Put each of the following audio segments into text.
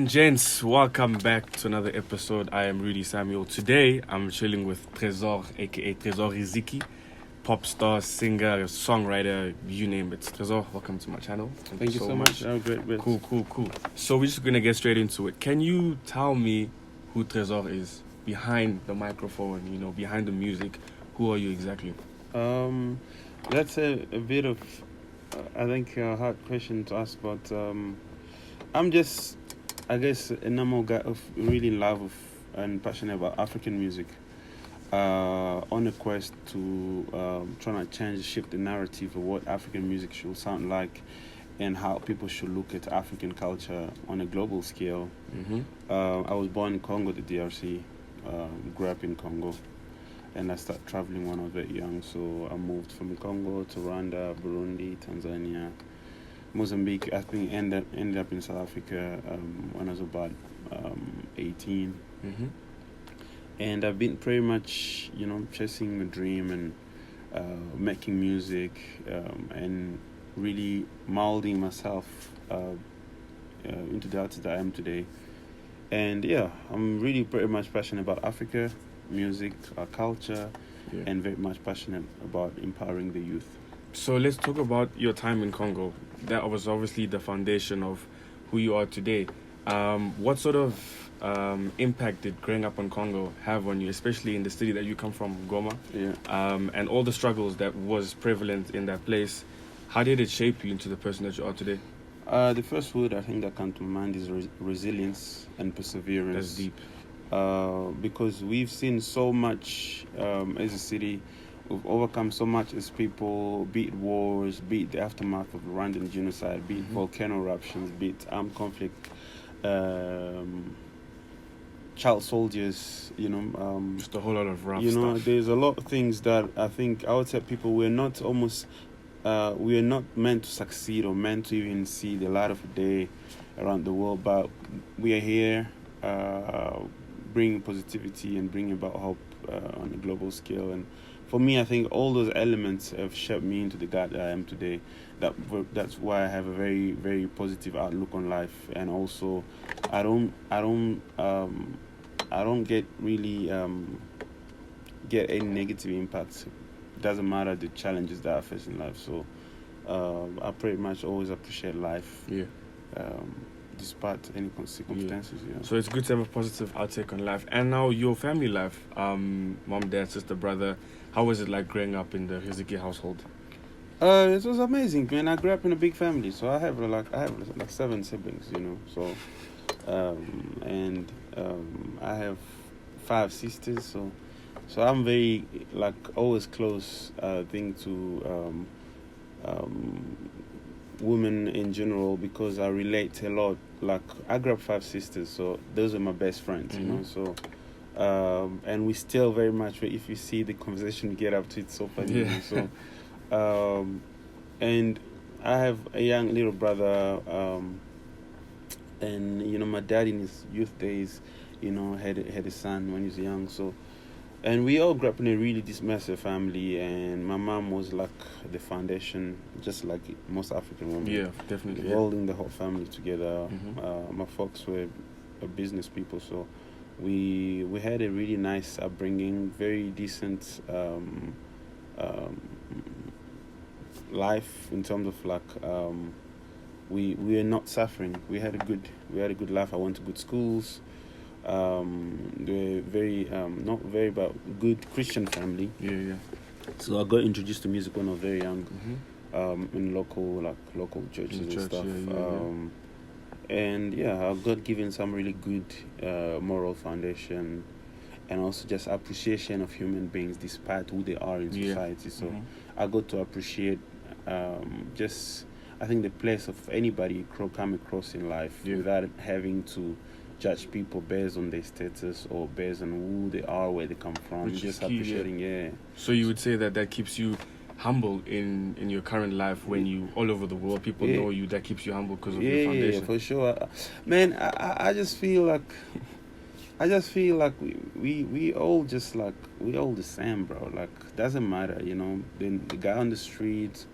and gents, welcome back to another episode. I am Rudy Samuel. Today, I'm chilling with Tresor, aka Tresor Riziki, pop star, singer, songwriter, you name it. Tresor, welcome to my channel. Thank you so much. Oh, great. Cool. So we're just gonna get straight into it. Can you tell me who Tresor is behind the microphone? You know, behind the music. Who are you exactly? That's a bit of, I think, a hard question to ask, but I'm just, I guess, a normal guy of really in love with and passionate about African music. On a quest to trying to shift the narrative of what African music should sound like and how people should look at African culture on a global scale. Mm-hmm. I was born in Congo, the DRC, grew up in Congo, and I started traveling when I was very young. So I moved from Congo to Rwanda, Burundi, Tanzania, Mozambique. I think ended up in South Africa when I was about 18. Mm-hmm. And I've been pretty much, chasing a dream and making music and really molding myself into the artist that I am today. And yeah, I'm really pretty much passionate about Africa, music, our culture, and very much passionate about empowering the youth. So let's talk about your time in Congo. That was obviously the foundation of who you are today. What sort of impact did growing up in Congo have on you, especially in the city that you come from, Goma? Yeah. And all the struggles that was prevalent in that place. How did it shape you into the person that you are today? The first word I think that comes to mind is resilience and perseverance. That's deep. Because we've seen so much as a city. We've overcome so much as people, be it wars, be it the aftermath of Rwandan genocide, be it volcano eruptions, be it armed conflict, child soldiers, just a whole lot of rough stuff. There's a lot of things that I think I would say people we are not meant to succeed or meant to even see the light of day around the world, but we are here bringing positivity and bringing about hope on a global scale. And for me, I think all those elements have shaped me into the guy that I am today. That's why I have a very, very positive outlook on life, and also I don't get really get any negative impacts. Doesn't matter the challenges that I face in life. So I pretty much always appreciate life. Yeah. Despite any circumstances. Yeah. So it's good to have a positive outtake on life. And now your family life, mom, dad, sister, brother. How was it like growing up in the Riziki household? It was amazing, man. I grew up in a big family, so I have like 7 siblings, So, and I have 5 sisters, so I'm very always close. Thing to women in general, because I relate a lot. Like I grew up 5 sisters, so those are my best friends, So. And we still very much, if you see the conversation we get up to, it's so funny. Yeah. So, and I have a young little brother, and my dad in his youth days, had a son when he was young. So, and we all grew up in a really this massive family, and my mom was like the foundation, just like most African women. Yeah, definitely. Holding the whole family together. My folks were business people, so. We had a really nice upbringing, very decent life in terms of we were not suffering. We had a good life. I went to good schools. They were very but good Christian family. Yeah. So I got introduced to music when I was very young, in local churches and stuff. Yeah. And I got given some really good moral foundation, and also just appreciation of human beings despite who they are in society. So I got to appreciate I think the place of anybody come across in life without having to judge people based on their status or based on who they are, where they come from. Which just is key, appreciating, So you would say that keeps you humble in your current life when you all over the world people know you, that keeps you humble because of your foundation. Yeah, for sure, man. I just feel like we all just we all the same, bro. Like, doesn't matter, the guy on the street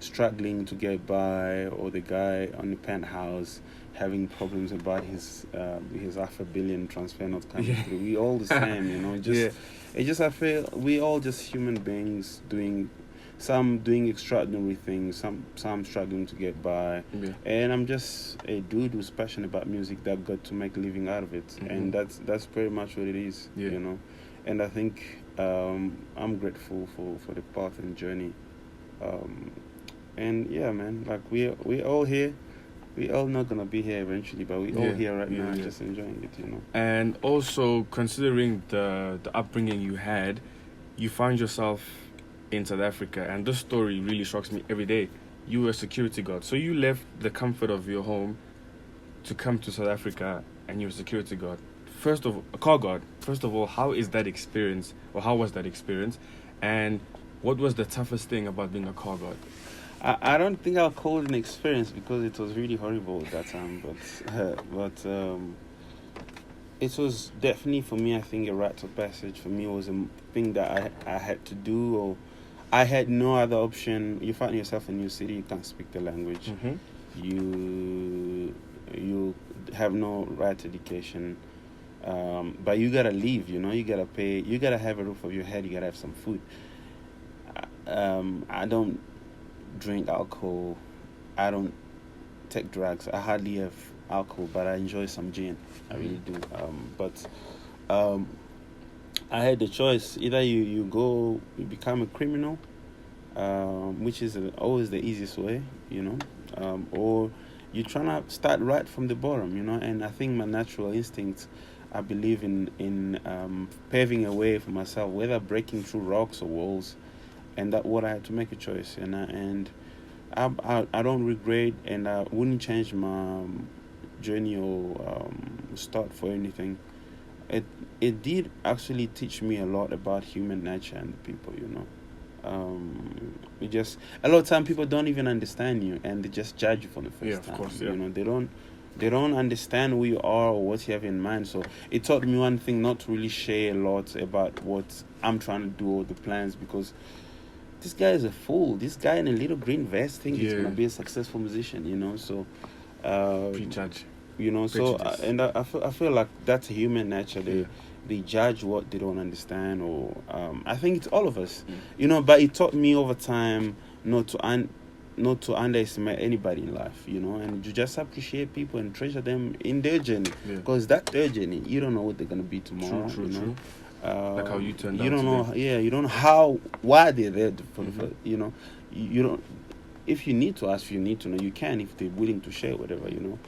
struggling to get by, or the guy on the penthouse having problems about his $500 million transfer not coming through. We all the same, you know. I feel we all just human beings doing extraordinary things, some struggling to get by, and I'm just a dude who's passionate about music that got to make a living out of it, and that's pretty much what it is, you know. And I think I'm grateful for the path and journey, and yeah, man, like we all here. We all not gonna be here eventually, but we all here right now, just enjoying it, you know. And also considering the upbringing you had, you find yourself in South Africa, and this story really shocks me every day. You were a security guard, so you left the comfort of your home to come to South Africa, and you're a security guard. A car guard. First of all, how is that experience, or how was that experience, and what was the toughest thing about being a car guard? I don't think I'll call it an experience because it was really horrible at that time, but it was definitely for me, I think, a rite of passage. For me, it was a thing that I had to do, or I had no other option. You find yourself in a new city, you can't speak the language, you have no right to education, but you gotta leave, you know, you gotta pay, you gotta have a roof over your head, you gotta have some food. I don't drink alcohol, I don't take drugs, I hardly have alcohol, but I enjoy some gin, I really do. But I had the choice, either you become a criminal, which is always the easiest way, you know, or you're trying to start right from the bottom, you know. And I think my natural instincts, I believe in paving a way for myself, whether breaking through rocks or walls. And that what I had to make a choice, and I don't regret, and I wouldn't change my journey or start for anything. It did actually teach me a lot about human nature and people, you know. It just, a lot of time people don't even understand you, and they just judge you for the first time. Course, you know, they don't understand who you are or what you have in mind. So it taught me one thing, not to really share a lot about what I'm trying to do or the plans, because this guy is a fool. This guy in a little green vest thinks he's gonna be a successful musician, you know. So, prejudge, you know. prejudice. So, I feel like that's human nature. They judge what they don't understand, or I think it's all of us, you know. But it taught me over time not to underestimate anybody in life, you know, and to just appreciate people and treasure them in their journey, because that's their journey. You don't know what they're gonna be tomorrow. True. Like how you turned out. You don't know. Yeah, you don't know why they're there for you know. You don't. If you need to ask, if you need to know, you can, if they're willing to share whatever, you know.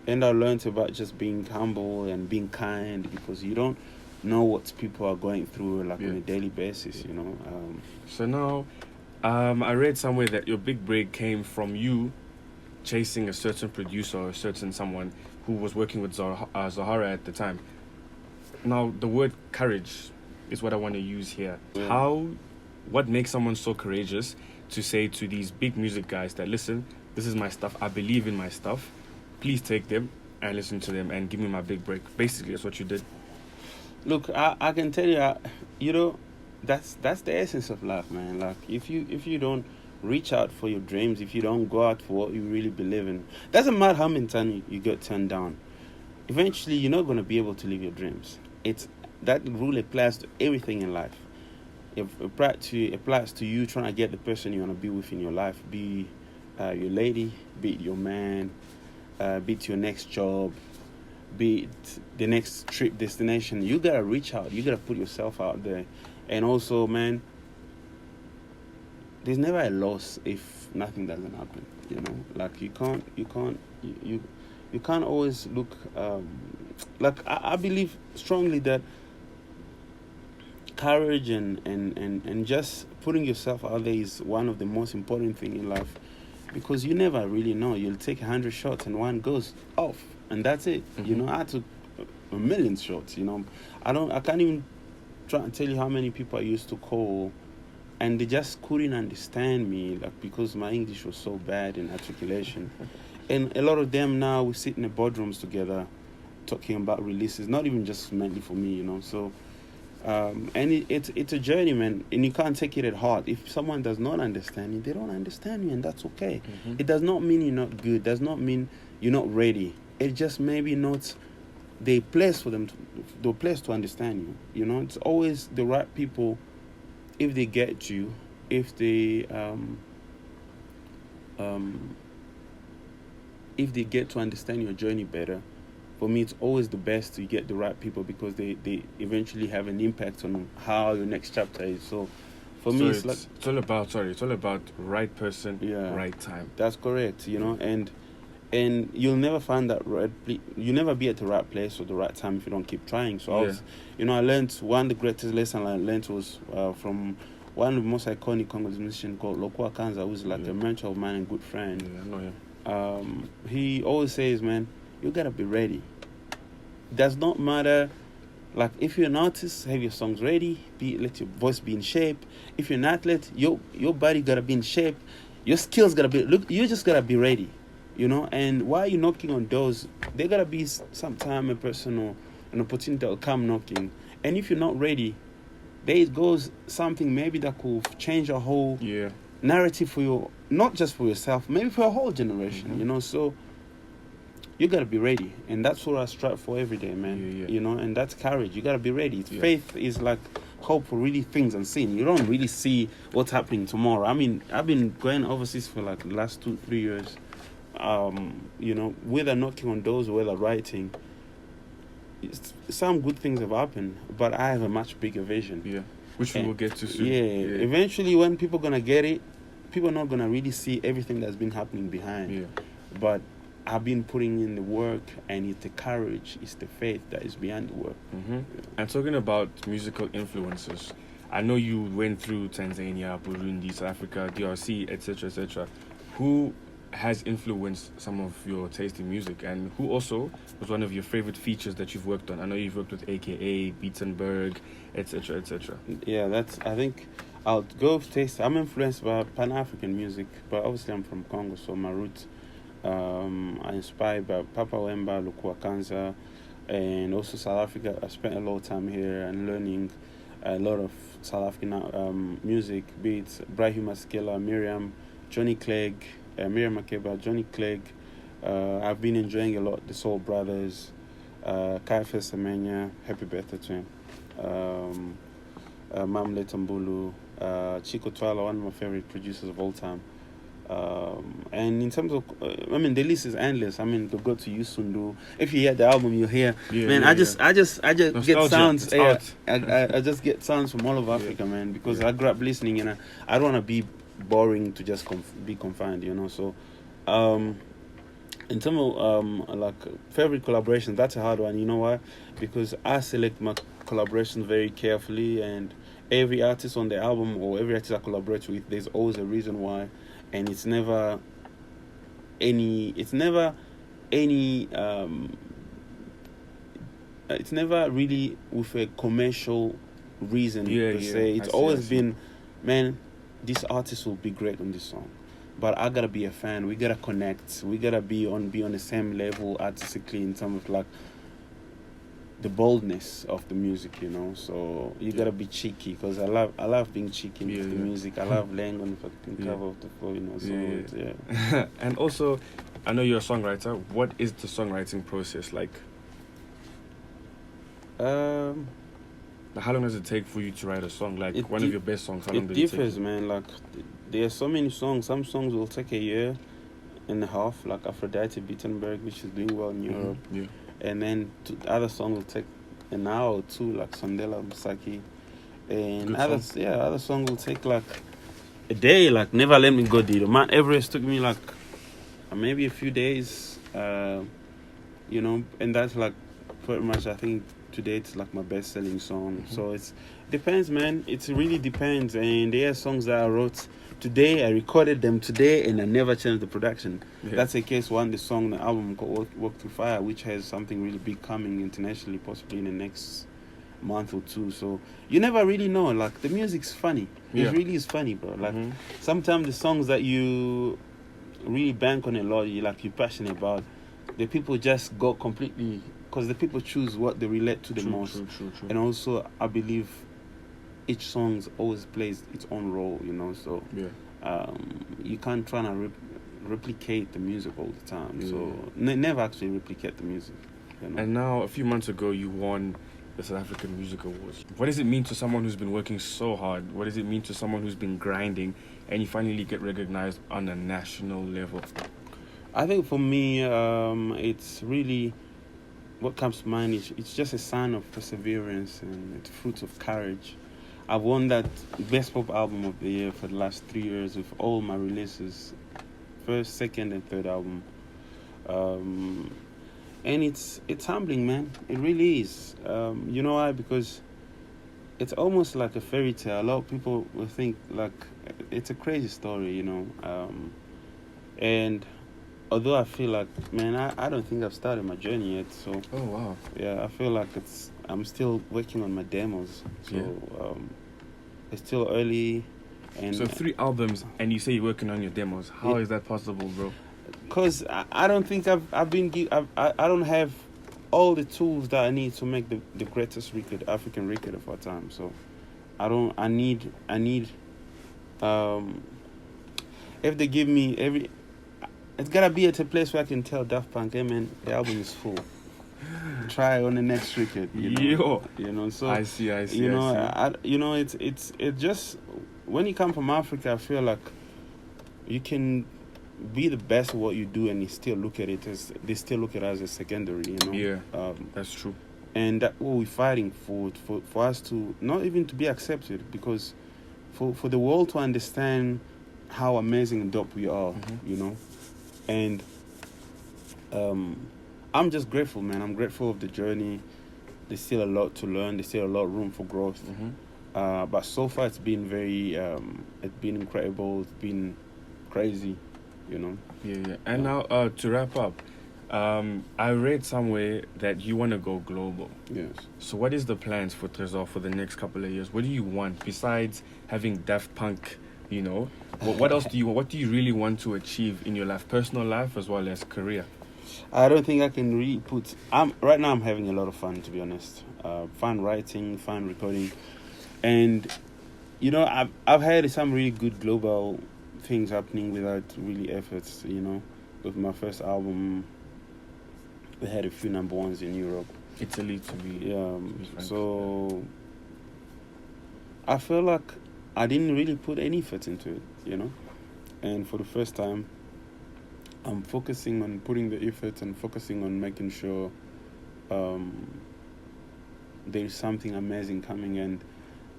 And I learned about just being humble and being kind, because you don't know what people are going through, like on a daily basis, you know. So now, I read somewhere that your big break came from you chasing a certain producer or a certain someone who was working with Zahara at the time. Now, the word courage is what I want to use here. What makes someone so courageous to say to these big music guys that, listen, this is my stuff, I believe in my stuff, please take them and listen to them and give me my big break. Basically, that's what you did. Look, I can tell you, you know, that's the essence of life, man. Like, if you don't reach out for your dreams, if you don't go out for what you really believe in, doesn't matter how many times you get turned down, eventually you're not going to be able to live your dreams. That rule applies to everything in life. It applies to you trying to get the person you want to be with in your life, be your lady, be it your man, be it your next job, be it the next trip destination. You gotta reach out. You gotta put yourself out there. And also, man, there's never a loss if nothing doesn't happen. You know, like you can't always look. Like I believe strongly that courage and just putting yourself out there is one of the most important things in life, because you never really know. You'll take 100 shots and one goes off, and that's it. You know, I took a million shots. You know, I can't even try and tell you how many people I used to call, and they just couldn't understand me, like, because my English was so bad in articulation. And a lot of them now, we sit in the boardrooms together talking about releases, not even just mainly for me, you know. So And it's a journey, man, and you can't take it at heart. If someone does not understand you, they don't understand you, and that's okay. It does not mean you're not good. Does not mean you're not ready. It just maybe not the place for them, the place to understand you. You know, it's always the right people. If they get you, if they get to understand your journey better, for me, it's always the best to get the right people, because they eventually have an impact on how your next chapter is. So, for me, it's all about right person, right time. That's correct. You know, and you'll never find that you'll never be at the right place or the right time if you don't keep trying. So I learned one of the greatest lesson I learned was from one of the most iconic Congolese musicians called Lokwa Kanza, who's like a mentor of mine and good friend. Yeah, I know him. He always says, man, you gotta be ready. Does not matter. Like, if you're an artist, have your songs ready. Let your voice be in shape. If you're an athlete, your body gotta be in shape. Your skills gotta be. Look, you just gotta be ready. You know. And while you're knocking on doors, there gotta be sometime a person or an opportunity that will come knocking. And if you're not ready, there goes something maybe that could change your whole narrative for you, not just for yourself, maybe for a whole generation. You know. So you gotta be ready, and that's what I strive for every day, man. You know, and that's courage. You gotta be ready. Faith is like hope for really things unseen. You don't really see what's happening tomorrow. I mean, I've been going overseas for like the last 2-3 years. You know, whether knocking on doors or whether writing, some good things have happened, but I have a much bigger vision. Yeah, which we will get to soon. Eventually, when people gonna get it, people are not gonna really see everything that's been happening behind. Yeah, but I've been putting in the work, and it's the courage, it's the faith that is behind the work. And talking about musical influences, I know you went through Tanzania, Burundi, South Africa, DRC, etc., etc. Who has influenced some of your taste in music, and who also was one of your favorite features that you've worked on? I know you've worked with AKA, Beatenberg, etc., etc. Yeah, I think I'll go with taste. I'm influenced by Pan-African music, but obviously I'm from Congo, so my roots I'm inspired by Papa Wemba, Lokwa Kanza, and also South Africa. I spent a lot of time here and learning a lot of South African music, be it Brahim Maskela, Miriam, Johnny Clegg, Miriam Makeba, Johnny Clegg. I've been enjoying a lot the Soul Brothers, Kaife Semenya, happy birthday to him, Mamle Tambulu, Chico Twala, one of my favorite producers of all time. And in terms of, the list is endless. To go to Yusundu. If you hear the album, you hear, I just Nostalgia. get sounds. I just get sounds from all over Africa, man. Because I grew up listening, and I don't want to be boring to just be confined, you know. So, in terms of like favorite collaborations, that's a hard one. You know why? Because I select my collaborations very carefully, and every artist on the album or every artist I collaborate with, there's always a reason why. And it's never really with a commercial reason per se. It's always been, man, this artist will be great on this song, but I gotta be a fan. We gotta connect. We gotta be on the same level artistically in terms of like the boldness of the music, you know. So you gotta be cheeky, because I love being cheeky with the music. I love laying on the fucking cover of the floor, you know. So And also, I know you're a songwriter. What is the songwriting process like? How long does it take for you to write a song? Like one of your best songs, how long it does it take? differs, man. Like there are so many songs. Some songs will take a year and a half, like Aphrodite Beatenberg, which is doing well in Europe. And then other songs will take an hour or two, like Sondela Musaki. And other songs will take like a day, like Never Let Me Go did. Mount Everest took me like maybe a few days, you know, and that's like pretty much, I think today it's like my best selling song. So it depends, man. It really depends. And there are songs that I wrote today, I recorded them today, and I never changed the production. That's a case one, the album called Walk Through Fire, which has something really big coming internationally, possibly in the next month or two. So you never really know. Like, the music's funny. It really is funny, bro. Like sometimes the songs that you really bank on a lot, you're passionate about, the people just go completely because the people choose what they relate to the most. True. And also, I believe each song always plays its own role, So you can't try to replicate the music all the time. So never actually replicate the music. And now, a few months ago, you won the South African Music Awards. What does it mean to someone who's been working so hard? What does it mean to someone who's been grinding and you finally get recognized on a national level? I think for me, it's really what comes to mind. It's just a sign of perseverance and it's fruits of courage. I've won that Best Pop Album of the Year for the last 3 years with all my releases, first, second, and third album. And it's humbling, man. It really is. You know why? Because it's almost like a fairy tale. A lot of people will think like it's a crazy story, And although I feel like, man, I don't think I've started my journey yet. So, oh wow, yeah, I feel like I'm still working on my demos. So it's still early. And so 3 albums, and you say you're working on your demos. How is that possible, bro? Because I don't think I don't have all the tools that I need to make the greatest African record of our time. So I need if they give me it's gotta be at a place where I can tell Daft Punk, hey man, the album is full. Try on the next record, So I see. It's just when you come from Africa, I feel like you can be the best at what you do, and they still look at it as a secondary, Yeah, that's true. And that what we're fighting for us to not even to be accepted, because for the world to understand how amazing and dope we are, And I'm just grateful, man. I'm grateful of the journey. There's still a lot to learn. There's still a lot of room for growth. But so far, it's been it's been incredible. It's been crazy, Yeah. And now, to wrap up, I read somewhere that you want to go global. Yes. So what is the plans for Tresor for the next couple of years? What do you want besides having Daft Punk? What else do you want? What do you really want to achieve in your life, personal life as well as career? I don't think I can really put. Right now I'm having a lot of fun, to be honest. Fun writing, fun recording, and I've had some really good global things happening without really efforts. With my first album, we had a few number ones in Europe, Italy to be. So I feel like I didn't really put any effort into it, And for the first time, I'm focusing on putting the effort and focusing on making sure there's something amazing coming. And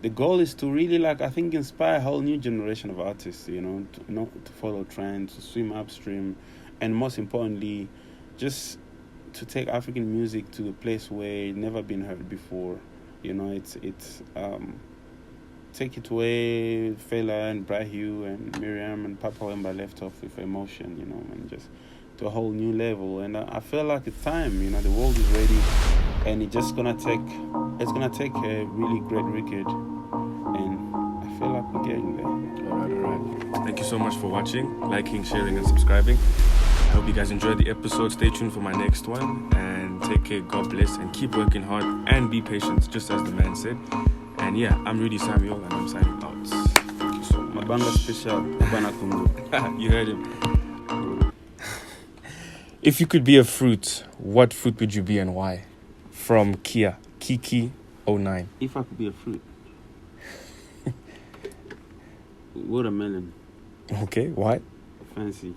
the goal is to really, I think, inspire a whole new generation of artists, to follow trends, to swim upstream, and most importantly, just to take African music to a place where it's never been heard before. Take it away, Fela and Brahu and Miriam and Papa Wemba left off with Emotion, and just to a whole new level. And I feel like it's time, the world is ready, and it's gonna take a really great record, and I feel like we're getting there. All right. Thank you so much for watching, liking, sharing, and subscribing. I hope you guys enjoyed the episode. Stay tuned for my next one, and take care. God bless, and keep working hard and be patient, just as the man said. And yeah, I'm Rudy Samuel, and I'm signing out. Thank you so much. Mabanga special, Bana Congo. You heard him. If you could be a fruit, what fruit would you be and why? From Kia, Kiki09. If I could be a fruit, watermelon. Okay, why? Fancy.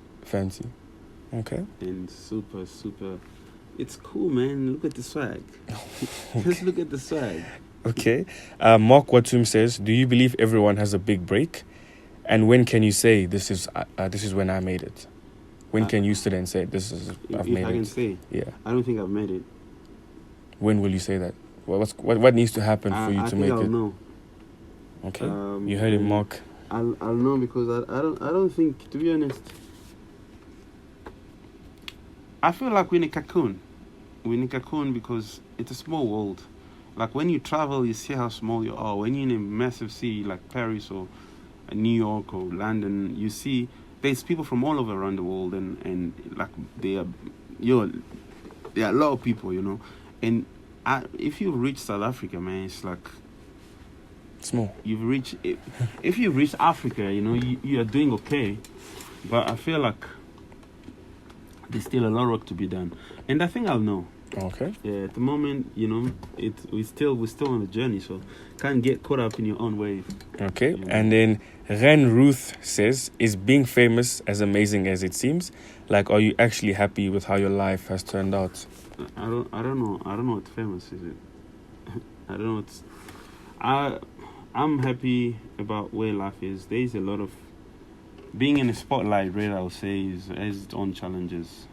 Okay. And super. It's cool, man. Look at the swag. Just look at the swag. Okay. Mark Watum says, do you believe everyone has a big break? And when can you say this is when I made it? When can you sit and say I've made it? I can say. Yeah. I don't think I've made it. When will you say that? What needs to happen for you to make it? I'll know. Okay. You heard it, Mark. I'll know, because I don't think, to be honest, I feel like we're in a cocoon. We're in a cocoon because it's a small world. Like when you travel, you see how small you are. When you're in a massive city like Paris or New York or London, you see there's people from all over around the world, and like there are a lot of people, And if you reach South Africa, man, it's like Small. you've reached. If you reach Africa, you are doing okay. But I feel like there's still a lot of work to be done, and I think I'll know. Okay. Yeah, at the moment, we're still on the journey, so can't get caught up in your own wave. Okay. And then Ren Ruth says, "Is being famous as amazing as it seems? Like, are you actually happy with how your life has turned out?" I don't know what famous is it. I don't know what's. I'm happy about where life is. There's a lot of being in the spotlight. Really, I would say has its own challenges.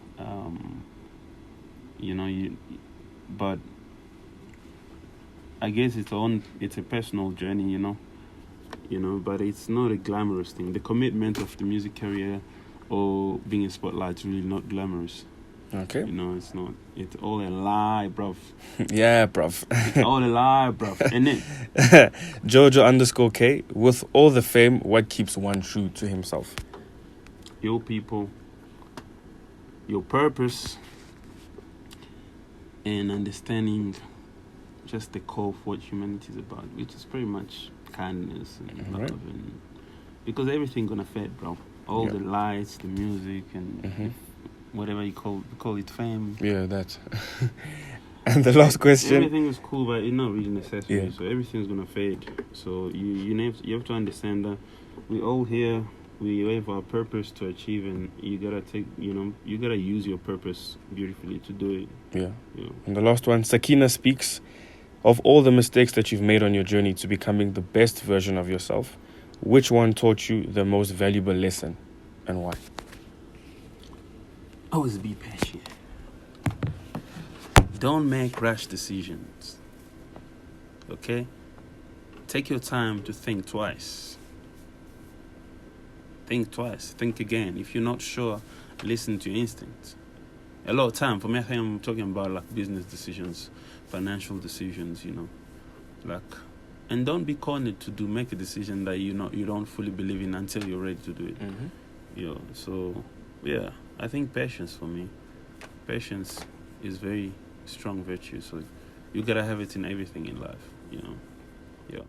But I guess it's a personal journey, but it's not a glamorous thing. The commitment of the music career or being in spotlight is really not glamorous. Okay. It's not. It's all a lie, bruv. Yeah, bruv. It's all a lie, bruv. And then Jojo_K, with all the fame, what keeps one true to himself? your people, your purpose, and understanding just the core of what humanity is about, which is pretty much kindness and love, and because everything's gonna fade, bro. All the lights, the music, and whatever you call it, fame. Yeah, that. And the last question. Everything is cool, but it's not really necessary. Yeah. So everything's gonna fade. So you have to understand that we all here. We have our purpose to achieve, and you gotta use your purpose beautifully to do it. Yeah. And the last one, Sakina speaks of all the mistakes that you've made on your journey to becoming the best version of yourself. Which one taught you the most valuable lesson, and why? Always be patient. Don't make rash decisions. Okay? Take your time to think twice. Think twice. Think again. If you're not sure, listen to your instincts. A lot of time, for me, I think I'm talking about like business decisions, financial decisions, and don't be cornered to make a decision that you don't fully believe in until you're ready to do it. So I think patience for me. Patience is very strong virtue, so you gotta have it in everything in life. Yeah.